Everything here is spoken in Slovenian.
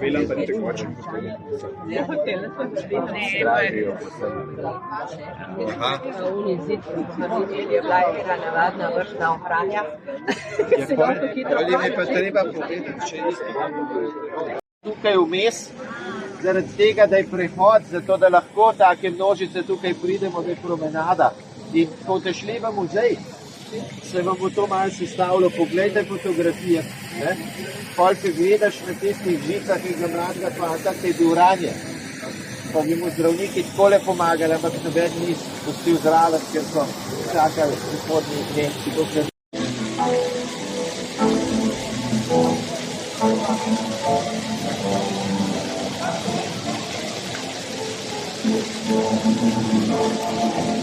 Velam pa ni tekoče. Navadna vrstna ohranja. Ali mi pa treba povedati, če tukaj vmes, zaradi tega, da je prehod, zato da lahko take množice tukaj pridemo, da je promenada. In ko ste šli v muzej, se vam bo to malo sestavilo, poglejte fotografije. Pol, ko gledaš na tistih žicah in za mladega fanta, te je bil ranjen. Pa bi mu zdravniki takole pomagali, ampak noben ni pustil zraven, ker so čakali prihodnji Nemci, dokler Thank you.